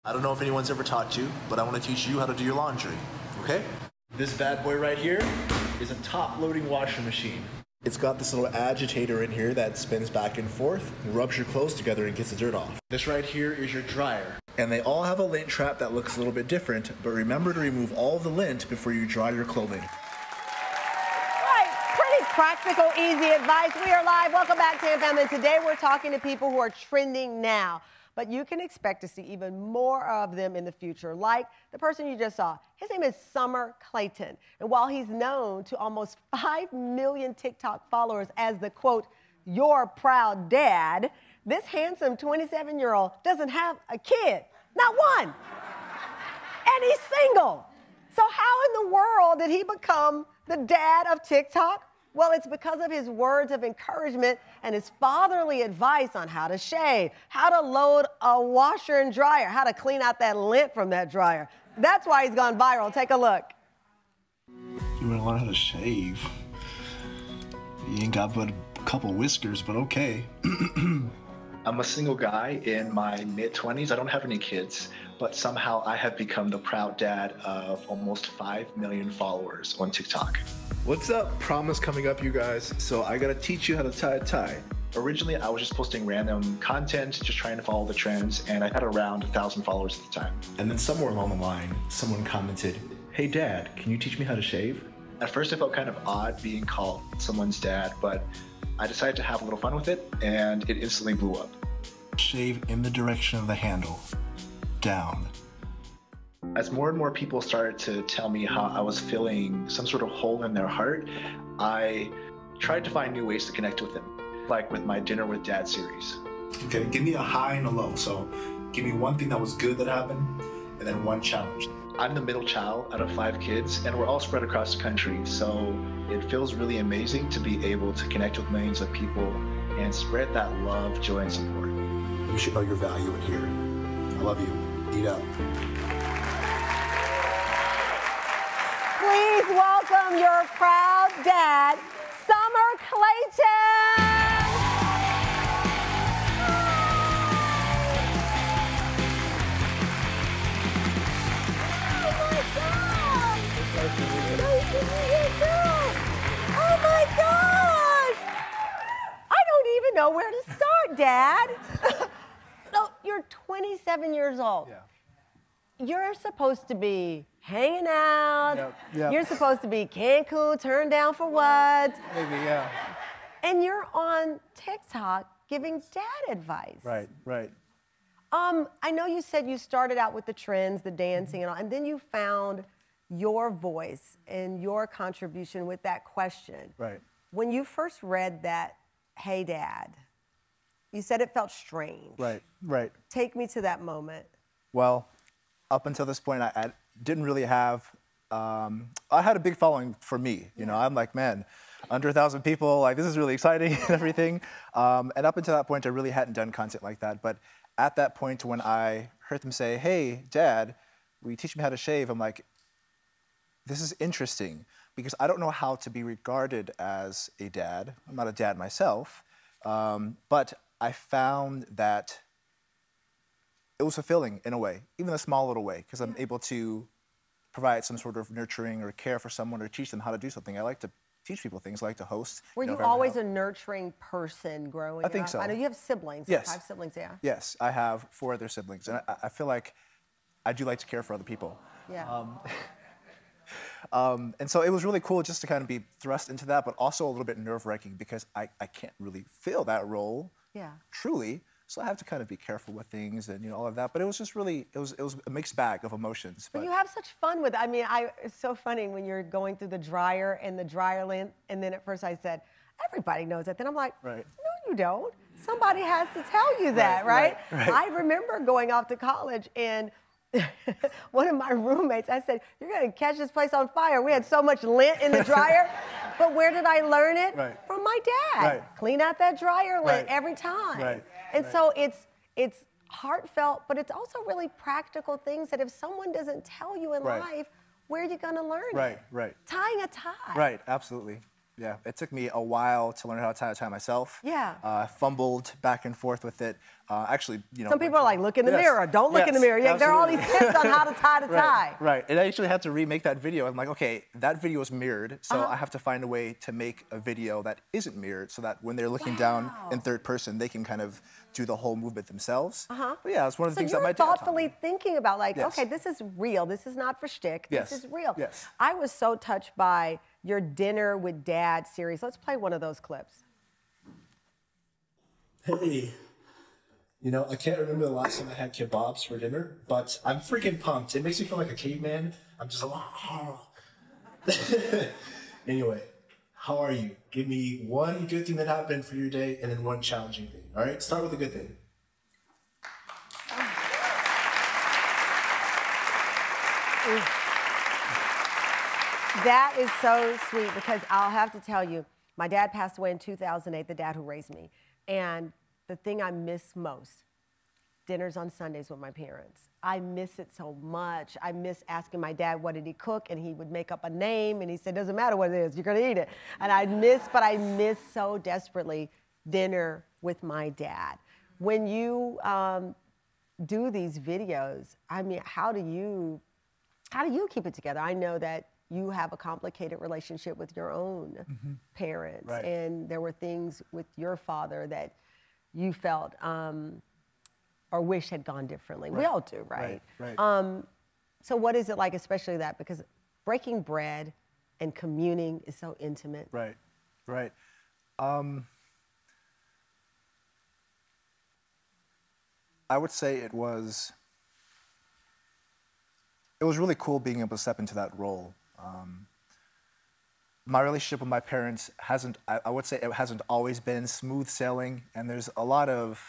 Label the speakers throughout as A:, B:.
A: I don't know if anyone's ever taught you, but I want to teach you how to do your laundry, okay? This bad boy right here is a top-loading washing machine. It's got this little agitator in here that spins back and forth, rubs your clothes together and gets the dirt off. This right here is your dryer. And they all have a lint trap that looks a little bit different, but remember to remove all of the lint before you dry your clothing.
B: Right, pretty practical, easy advice. We are live. Welcome back, Tam Family. Today we're talking to people who are trending now. But you can expect to see even more of them in the future, like the person you just saw. His name is Summer Clayton. And while he's known to almost 5 million TikTok followers as the, quote, your proud dad, this handsome 27-year-old doesn't have a kid, not one. And he's single. So how in the world did he become the dad of TikTok? Well, it's because of his words of encouragement and his fatherly advice on how to shave, how to load a washer and dryer, how to clean out that lint from that dryer. That's why he's gone viral. Take a look.
A: You want to learn how to shave? You ain't got but a couple whiskers, but okay. I'm a single guy in my mid-20s. I don't have any kids, but somehow I have become the proud dad of almost 5 million followers on TikTok. What's up? Prom is coming up, you guys, so I gotta teach you how to tie a tie. Originally, I was just posting random content, just trying to follow the trends, and I had around 1,000 followers at the time. And then somewhere along the line, someone commented, "Hey dad, can you teach me how to shave?" At first, it felt kind of odd being called someone's dad, but I decided to have a little fun with it, and it instantly blew up. Shave in the direction of the handle, down. As more and more people started to tell me how I was feeling some sort of hole in their heart, I tried to find new ways to connect with them, like with my Dinner with Dad series. Okay, give me a high and a low. So give me one thing that was good that happened, and then one challenge. I'm the middle child out of 5 kids, and we're all spread across the country, so it feels really amazing to be able to connect with millions of people and spread that love, joy, and support. You should know your value in here. I love you. Eat up.
B: Please welcome your proud dad, Summer Clayton. Oh my God! Nice to meet you too. Oh my gosh! I don't even know where to start, Dad. No, you're 27 years old.
C: Yeah.
B: You're supposed to be hanging out.
C: Yep.
B: You're supposed to be Cancun, turned down for what?
C: Maybe, yeah.
B: And you're on TikTok giving dad advice.
C: Right.
B: I know you said you started out with the trends, the dancing and all, and then you found your voice and your contribution with that question.
C: Right.
B: When you first read that, "Hey Dad," you said it felt strange.
C: Right.
B: Take me to that moment.
C: Well, up until this point, I didn't really have, I had a big following for me. You know, I'm like, man, under 1,000 people, like this is really exciting and everything. And up until that point, I really hadn't done content like that. But at that point, when I heard them say, "Hey, Dad, will you teach me how to shave?" I'm like, this is interesting because I don't know how to be regarded as a dad. I'm not a dad myself, but I found that it was fulfilling in a way, even a small little way, because I'm able to provide some sort of nurturing or care for someone or teach them how to do something. I like to teach people things. I like to host.
B: Were you always a nurturing person growing up?
C: I think so.
B: I know you have siblings.
C: Yes.
B: 5 siblings, yeah.
C: Yes, I have 4 other siblings, and I feel like I do like to care for other people.
B: Yeah.
C: And so it was really cool just to kind of be thrust into that, but also a little bit nerve-wracking because I can't really fill that role truly. So I have to kind of be careful with things and all of that. But it was just really, it was a mixed bag of emotions.
B: But you have such fun with it. I mean, it's so funny when you're going through the dryer and the dryer lint, and then at first I said, everybody knows that. Then I'm like, no, you don't. Somebody has to tell you that, right? I remember going off to college and one of my roommates, I said, "You're going to catch this place on fire." We had so much lint in the dryer. But where did I learn it? From my dad. Clean out that dryer lint every time. And so it's heartfelt, but it's also really practical things that if someone doesn't tell you in life, where are you going to learn it?
C: Right.
B: Tying a tie.
C: Right, absolutely. Yeah, it took me a while to learn how to tie a tie myself.
B: Yeah.
C: Fumbled back and forth with it. Actually, you know.
B: Some people are like, look in the mirror, don't look in the mirror. Yeah, there are all these tips on how to tie the tie.
C: Right, and I actually had to remake that video. I'm like, okay, that video is mirrored, so I have to find a way to make a video that isn't mirrored so that when they're looking down in third person, they can kind of do the whole movement themselves. But yeah, it's one of the things that my dad taught me.
B: thoughtfully thinking about like, okay, this is real. This is not for shtick. This is real.
C: Yes.
B: I was so touched by your Dinner with Dad series. Let's play one of those clips.
A: Hey, you know, I can't remember the last time I had kebabs for dinner, but I'm freaking pumped. It makes me feel like a caveman. I'm just like, oh. Anyway, how are you? Give me one good thing that happened for your day and then one challenging thing. All right, start with a good thing.
B: That is so sweet because I'll have to tell you, my dad passed away in 2008, the dad who raised me. And the thing I miss most, dinners on Sundays with my parents. I miss it so much. I miss asking my dad, what did he cook? And he would make up a name and he said, doesn't matter what it is, you're gonna eat it. And I miss so desperately dinner with my dad. When you do these videos, I mean, how do you keep it together? I know that you have a complicated relationship with your own parents, and there were things with your father that you felt or wish had gone differently. We all do, right? So what is it like, especially that? Because breaking bread and communing is so intimate.
C: Right. I would say it was really cool being able to step into that role. My relationship with my parents I would say it hasn't always been smooth sailing, and there's a lot of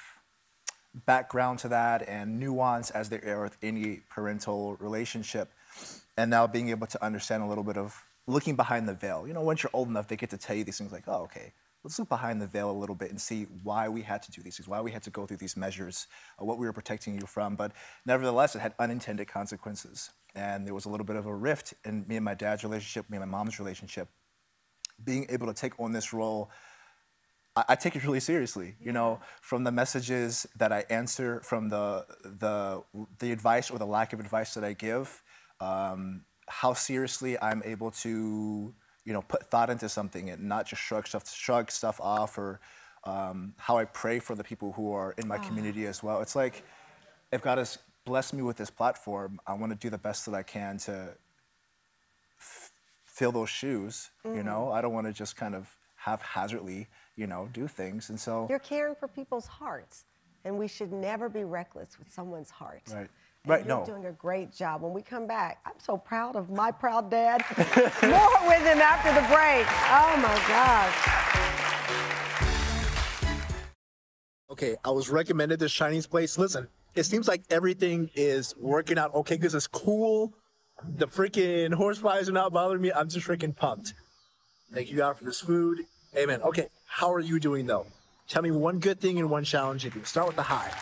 C: background to that and nuance as there are with any parental relationship. And now being able to understand a little bit of looking behind the veil. You know, once you're old enough, they get to tell you these things like, oh, okay, let's look behind the veil a little bit and see why we had to do these things, why we had to go through these measures, what we were protecting you from. But nevertheless, it had unintended consequences. And there was a little bit of a rift in me and my dad's relationship, me and my mom's relationship. Being able to take on this role, I take it really seriously, you know, from the messages that I answer, from the advice or the lack of advice that I give, how seriously I'm able to, you know, put thought into something and not just shrug stuff off, or how I pray for the people who are in my community as well. It's like, if God has blessed me with this platform, I want to do the best that I can to fill those shoes, you know? I don't want to just kind of haphazardly, you know, do things. And so
B: you're caring for people's hearts, and we should never be reckless with someone's heart.
C: Right.
B: You're doing a great job. When we come back, I'm so proud of my proud dad. More with him after the break. Oh my gosh.
A: Okay, I was recommended this Chinese place. Listen, it seems like everything is working out okay because it's cool. The freaking horse flies are not bothering me. I'm just freaking pumped. Thank you, God, for this food. Amen. Okay, how are you doing, though? Tell me one good thing and one challenging thing. Start with the high.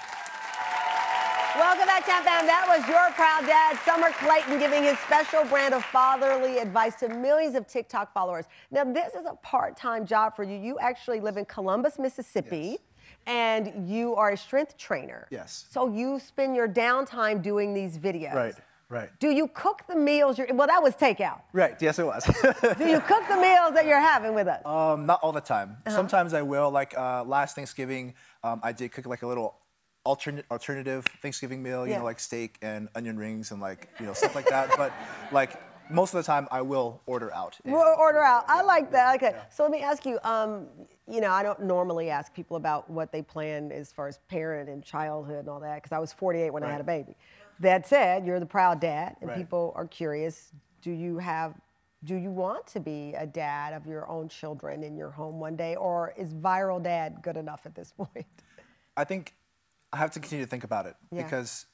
B: Welcome back, Champ Fam. That was your proud dad, Summer Clayton, giving his special brand of fatherly advice to millions of TikTok followers. Now, this is a part-time job for you. You actually live in Columbus, Mississippi, and you are a strength trainer.
C: Yes.
B: So you spend your downtime doing these videos.
C: Right.
B: Do you cook the meals well, that was takeout.
C: Right, yes it was.
B: Do you cook the meals that you're having with us?
C: Not all the time. Sometimes I will. Like last Thanksgiving, I did cook like a little alternative Thanksgiving meal, you know, like steak and onion rings and like, you know, stuff like that. But like most of the time I will order out.
B: Order out. I like that. Okay. So let me ask you, you know, I don't normally ask people about what they plan as far as parent and childhood and all that, because I was 48 when I had a baby. That said, you're the proud dad, and people are curious, do you want to be a dad of your own children in your home one day, or is viral dad good enough at this point?
C: I think I have to continue to think about it, because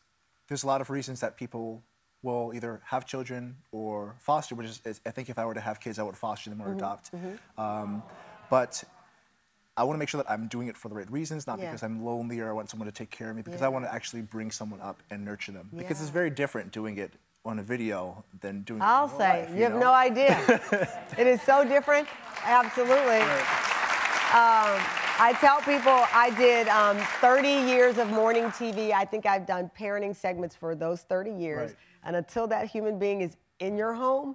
C: there's a lot of reasons that people will either have children or foster, which is, I think if I were to have kids, I would foster them or adopt. But I want to make sure that I'm doing it for the right reasons, not because I'm lonely or I want someone to take care of me, because I want to actually bring someone up and nurture them. Because it's very different doing it on a video than doing it
B: I'll
C: in real
B: say,
C: life,
B: you have no idea. It is so different. Absolutely. I tell people I did 30 years of morning TV. I think I've done parenting segments for those 30 years.
C: Right.
B: And until that human being is in your home,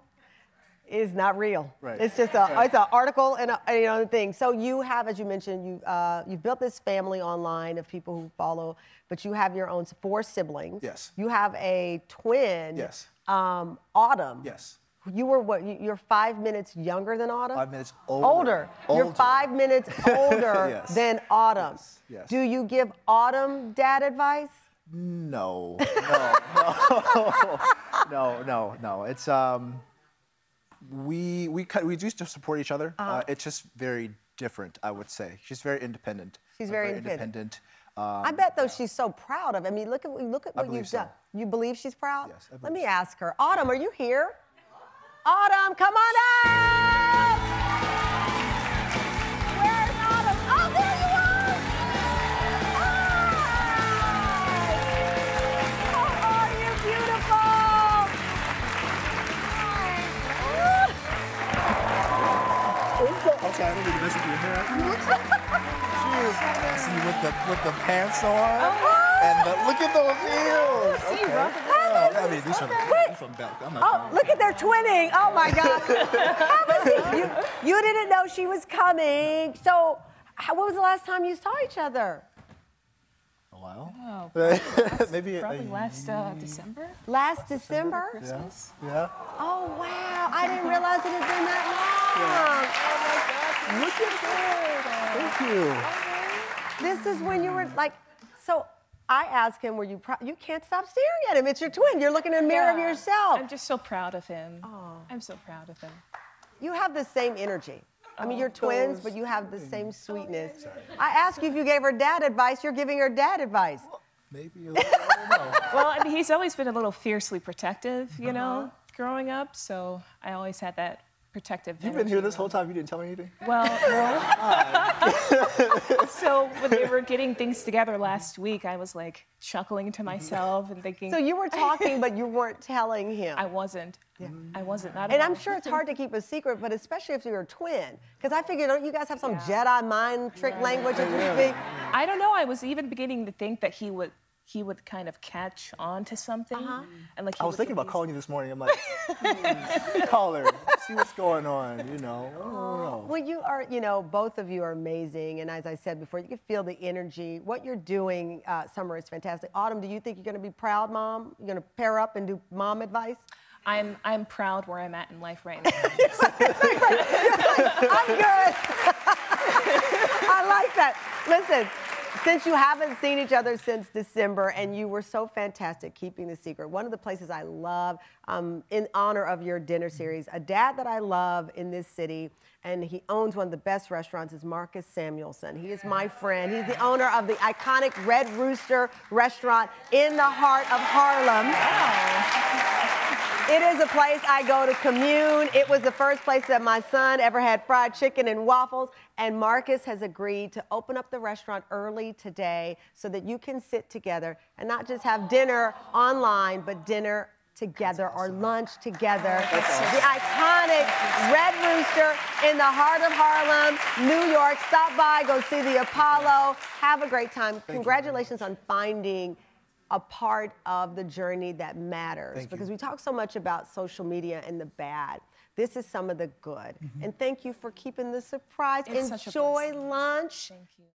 B: it is not real.
C: Right.
B: It's just it's an article and a thing. So you have, as you mentioned, you've built this family online of people who follow, but you have your own 4 siblings.
C: Yes.
B: You have a twin.
C: Yes.
B: Autumn.
C: Yes.
B: You were what? You're 5 minutes younger than Autumn?
C: 5 minutes older.
B: You're 5 minutes older
C: Yes.
B: than Autumn.
C: Yes. Yes.
B: Do you give Autumn dad advice?
C: No. No. It's we do support each other. It's just very different, I would say. She's very independent.
B: She's very independent.
C: I
B: I bet though she's so proud of. I mean, look at what you've done. You believe she's proud?
C: Yes, I believe
B: Let me
C: so.
B: ask her. Autumn, are you here? Autumn, come on out! Where's Autumn? Oh, there you are! Hi! How are you, beautiful? Hi.
C: Okay, I don't need to mess with your hair. See with the pants on. And look at those heels. I mean, these from back.
B: Oh, look at their twinning. Oh, my God. You didn't know she was coming. So what was the last time you saw each other?
C: A while.
D: Oh,
C: Maybe
D: probably last December.
B: Last December?
D: Christmas.
C: Yeah.
B: Oh, wow. I didn't realize it had been that long.
C: Look at that. Thank you.
B: This is when you were like, so I asked him, were you proud? You can't stop staring at him. It's your twin. You're looking in the mirror of
D: Yeah.
B: yourself.
D: I'm just so proud of him.
B: Oh.
D: I'm so proud of him.
B: You have the same energy. I mean, you're twins, but you have the same sweetness. I asked you if you gave her dad advice. You're giving her dad advice.
C: Maybe a little, I don't know.
D: Well, I mean, he's always been a little fiercely protective, you know, growing up. So I always had that protective
C: You've been here this whole time. You didn't tell me anything.
D: Well, so when they were getting things together last week, I was like chuckling to myself and thinking.
B: So you were talking, but you weren't telling him.
D: I wasn't. Yeah. I wasn't. Not
B: And
D: at
B: I'm
D: all.
B: sure it's hard to keep a secret, but especially if you're a twin. Because I figured, don't you guys have some Jedi mind trick language that you speak?
D: I don't know. I was even beginning to think that he would kind of catch on to something. And like
C: I was thinking about calling you this morning. I'm like, call her, see what's going on, you know. I don't know.
B: Well, you are, both of you are amazing. And as I said before, you can feel the energy. What you're doing, Summer, is fantastic. Autumn, do you think you're going to be proud, Mom? You're going to pair up and do mom advice?
D: I'm proud where I'm at in life right now.
B: I'm good. I like that. Listen, since you haven't seen each other since December and you were so fantastic keeping the secret, one of the places I love, in honor of your dinner series, a dad that I love in this city, and he owns one of the best restaurants, is Marcus Samuelson. He is my friend. He's the owner of the iconic Red Rooster restaurant in the heart of Harlem. Wow. It is a place I go to commune. It was the first place that my son ever had fried chicken and waffles. And Marcus has agreed to open up the restaurant early today so that you can sit together and not just have dinner online, but dinner together or lunch together. The iconic Red Rooster in the heart of Harlem, New York. Stop by, go see the Apollo. Have a great time. Congratulations on finding a part of the journey that matters, because we talk so much about social media and the bad. This is some of the good. And thank you for keeping the surprise.
D: It's such a
B: Enjoy
D: blessing.
B: lunch.
D: Thank you.